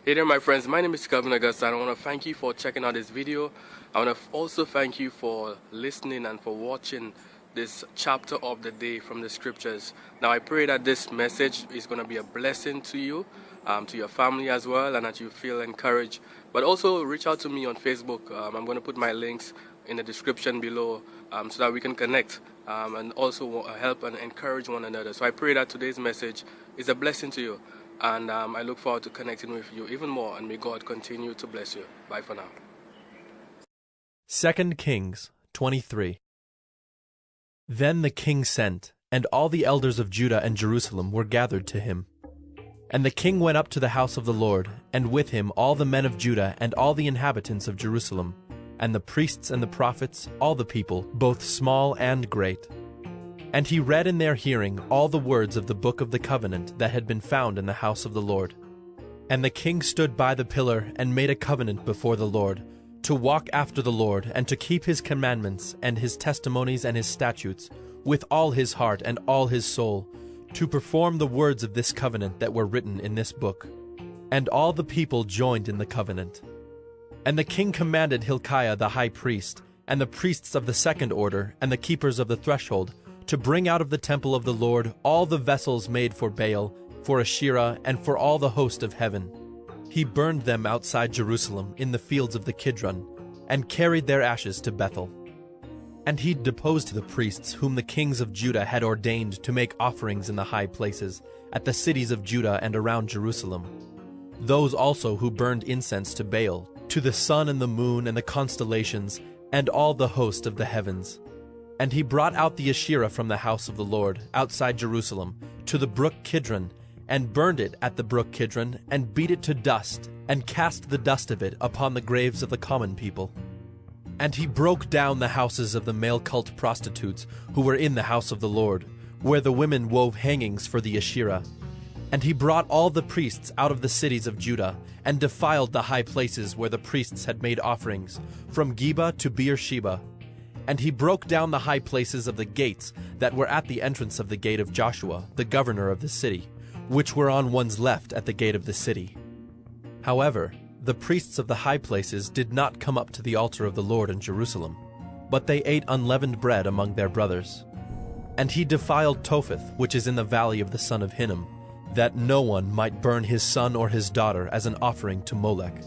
Hey there my friends, my name is Kevin Augusta and I want to thank you for checking out this video. I want to also thank you for listening and for watching this chapter of the day from the scriptures. Now I pray that this message is going to be a blessing to you, to your family as well, and that you feel encouraged. But also reach out to me on Facebook. I'm going to put my links in the description below so that we can connect and also help and encourage one another. So I pray that today's message is a blessing to you. And I look forward to connecting with you even more, and may God continue to bless you. Bye for now. 2 Kings 23. Then the king sent, and all the elders of Judah and Jerusalem were gathered to him. And the king went up to the house of the Lord, and with him all the men of Judah and all the inhabitants of Jerusalem, and the priests and the prophets, all the people, both small and great. And he read in their hearing all the words of the book of the covenant that had been found in the house of the Lord. And the king stood by the pillar and made a covenant before the Lord, to walk after the Lord, and to keep his commandments and his testimonies and his statutes, with all his heart and all his soul, to perform the words of this covenant that were written in this book. And all the people joined in the covenant. And the king commanded Hilkiah the high priest, and the priests of the second order, and the keepers of the threshold, to bring out of the temple of the Lord all the vessels made for Baal, for Asherah, and for all the host of heaven. He burned them outside Jerusalem in the fields of the Kidron, and carried their ashes to Bethel. And he deposed the priests whom the kings of Judah had ordained to make offerings in the high places, at the cities of Judah and around Jerusalem. Those also who burned incense to Baal, to the sun and the moon and the constellations, and all the host of the heavens. And he brought out the Asherah from the house of the Lord, outside Jerusalem, to the brook Kidron, and burned it at the brook Kidron, and beat it to dust, and cast the dust of it upon the graves of the common people. And he broke down the houses of the male cult prostitutes who were in the house of the Lord, where the women wove hangings for the Asherah. And he brought all the priests out of the cities of Judah, and defiled the high places where the priests had made offerings, from Geba to Beersheba. And he broke down the high places of the gates that were at the entrance of the gate of Joshua, the governor of the city, which were on one's left at the gate of the city. However, the priests of the high places did not come up to the altar of the Lord in Jerusalem, but they ate unleavened bread among their brothers. And he defiled Topheth, which is in the valley of the son of Hinnom, that no one might burn his son or his daughter as an offering to Molech.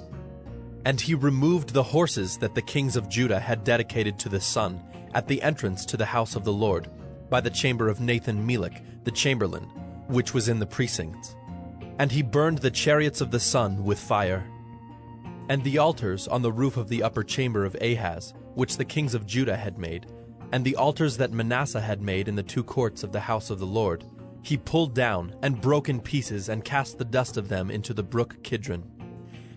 And he removed the horses that the kings of Judah had dedicated to the sun at the entrance to the house of the Lord, by the chamber of Nathan-Melech, the chamberlain, which was in the precincts. And he burned the chariots of the sun with fire. And the altars on the roof of the upper chamber of Ahaz, which the kings of Judah had made, and the altars that Manasseh had made in the two courts of the house of the Lord, he pulled down and broke in pieces and cast the dust of them into the brook Kidron.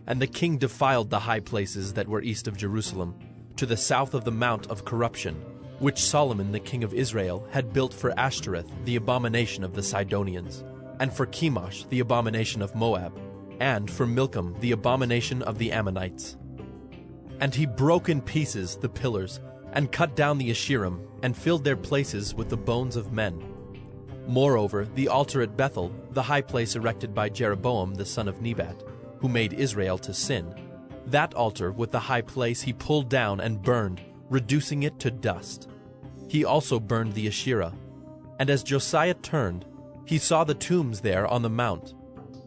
And the king defiled the high places that were east of Jerusalem, to the south of the Mount of Corruption, which Solomon the king of Israel had built for Ashtoreth, the abomination of the Sidonians, and for Chemosh, the abomination of Moab, and for Milcom, the abomination of the Ammonites. And he broke in pieces the pillars, and cut down the Asherim, and filled their places with the bones of men. Moreover, the altar at Bethel, the high place erected by Jeroboam the son of Nebat, who made Israel to sin, that altar with the high place he pulled down and burned, reducing it to dust. He also burned the Asherah. And as Josiah turned, he saw the tombs there on the mount.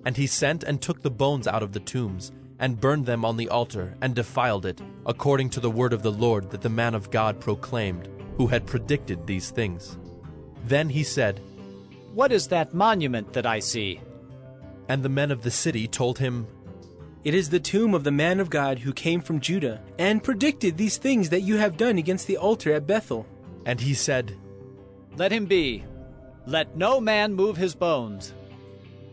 And he sent and took the bones out of the tombs, and burned them on the altar, and defiled it, according to the word of the Lord that the man of God proclaimed, who had predicted these things. Then he said, "What is that monument that I see?" And the men of the city told him, "It is the tomb of the man of God who came from Judah, and predicted these things that you have done against the altar at Bethel." And he said, "Let him be. Let no man move his bones."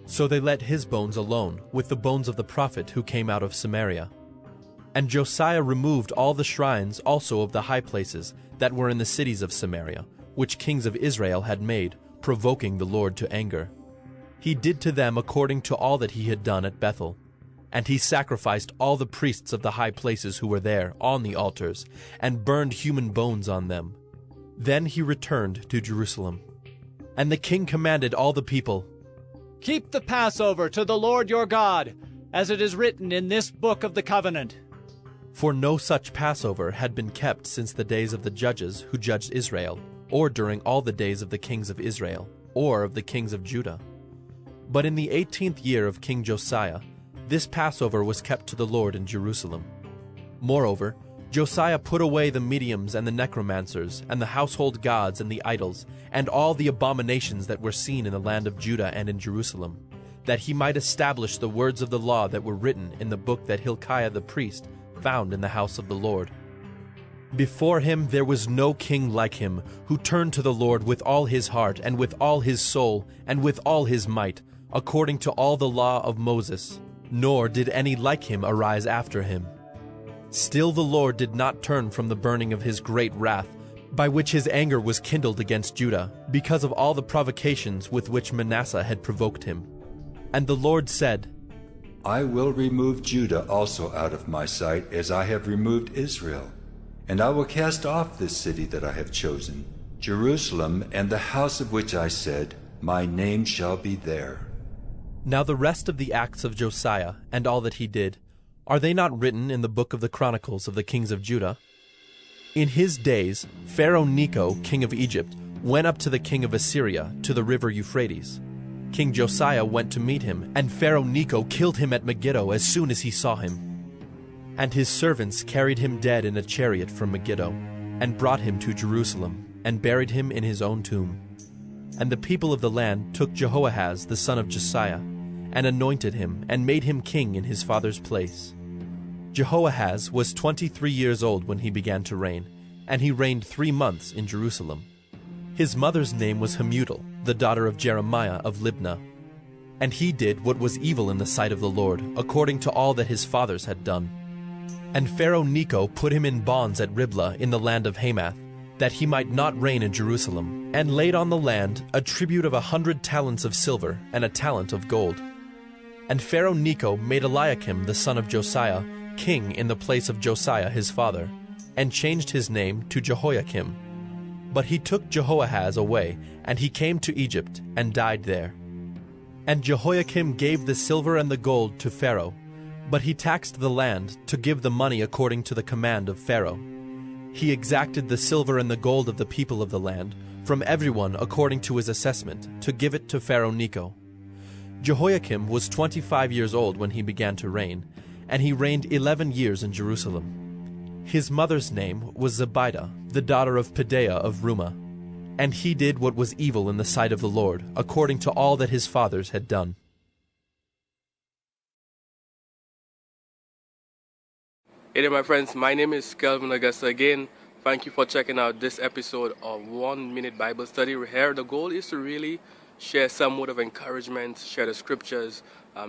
So they let his bones alone, with the bones of the prophet who came out of Samaria. And Josiah removed all the shrines also of the high places that were in the cities of Samaria, which kings of Israel had made, provoking the Lord to anger. He did to them according to all that he had done at Bethel. And he sacrificed all the priests of the high places who were there on the altars, and burned human bones on them. Then he returned to Jerusalem. And the king commanded all the people, "Keep the Passover to the Lord your God. as it is written in this book of the covenant. For no such Passover had been kept since the days of the judges who judged Israel, or during all the days of the kings of Israel, or of the kings of Judah. But in the 18th year of King Josiah, this Passover was kept to the Lord in Jerusalem. Moreover, Josiah put away the mediums and the necromancers, and the household gods and the idols, and all the abominations that were seen in the land of Judah and in Jerusalem, that he might establish the words of the law that were written in the book that Hilkiah the priest found in the house of the Lord. Before him there was no king like him, who turned to the Lord with all his heart, and with all his soul, and with all his might, according to all the law of Moses, nor did any like him arise after him. Still the Lord did not turn from the burning of his great wrath, by which his anger was kindled against Judah, because of all the provocations with which Manasseh had provoked him. And the Lord said, I will remove Judah also out of my sight, as I have removed Israel. And I will cast off this city that I have chosen, Jerusalem, and the house of which I said, My name shall be there. Now the rest of the acts of Josiah, and all that he did, are they not written in the book of the Chronicles of the kings of Judah? In his days, Pharaoh Necho, king of Egypt, went up to the king of Assyria, to the river Euphrates. King Josiah went to meet him, and Pharaoh Necho killed him at Megiddo as soon as he saw him. And his servants carried him dead in a chariot from Megiddo, and brought him to Jerusalem, and buried him in his own tomb. And the people of the land took Jehoahaz the son of Josiah, and anointed him, and made him king in his father's place. Jehoahaz was 23 years old when he began to reign, and he reigned 3 months in Jerusalem. His mother's name was Hamutal, the daughter of Jeremiah of Libnah. And he did what was evil in the sight of the Lord, according to all that his fathers had done. And Pharaoh Necho put him in bonds at Riblah in the land of Hamath, that he might not reign in Jerusalem, and laid on the land a tribute of 100 talents of silver and a talent of gold. And Pharaoh Necho made Eliakim the son of Josiah king in the place of Josiah his father, and changed his name to Jehoiakim. But he took Jehoahaz away, and he came to Egypt, and died there. And Jehoiakim gave the silver and the gold to Pharaoh, but he taxed the land to give the money according to the command of Pharaoh. He exacted the silver and the gold of the people of the land, from everyone according to his assessment, to give it to Pharaoh Necho. Jehoiakim was 25 years old when he began to reign, and he reigned 11 years in Jerusalem. His mother's name was Zebidah, the daughter of Pedaiah of Rumah. And he did what was evil in the sight of the Lord, according to all that his fathers had done. Hey there, my friends. My name is Kelvin Augusta again. Thank you for checking out this episode of 1 Minute Bible Study. Here, the goal is to really share some word of encouragement, share the scriptures,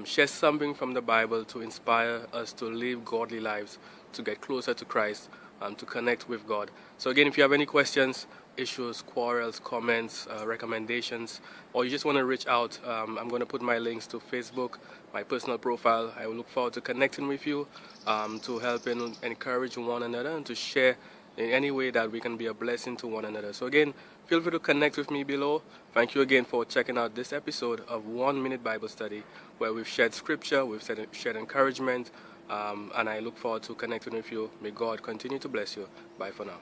share something from the Bible to inspire us to live godly lives, to get closer to Christ, to connect with God. So again, if you have any questions, issues, quarrels, comments, recommendations, or you just want to reach out, I'm going to put my links to Facebook, my personal profile. I will look forward to connecting with you, to help and encourage one another, and to share in any way that we can be a blessing to one another. So again, feel free to connect with me below. Thank you again for checking out this episode of 1 Minute Bible Study, where we've shared scripture, we've shared encouragement, and I look forward to connecting with you. May God continue to bless you. Bye for now.